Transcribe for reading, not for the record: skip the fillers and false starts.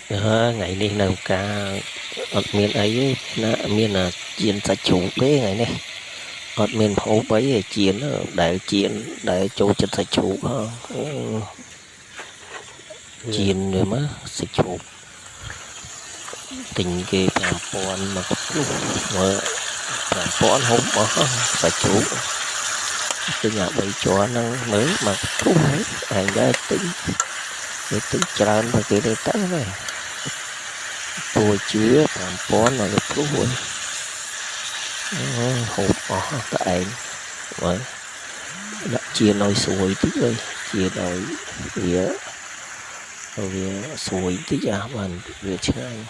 ngày đi nào cả miền ấy miền là chiến sạch chủ cái ngày này miền phố bấy chiến để chỗ chân sạch chủ chiến rồi mà sạch chủ tình cái làm pon mà có lúc mà làm pon hôm mà sạch chủ cái nhà bày cho năng mới mà thu hết hàng ra tính tràn và cái đây tới này tôi chứa làm pon là được thu rồi hộp tại rồi đã chia nồi sủi tí rồi chia nồi vía rồi sủi tí ra mình việc chơi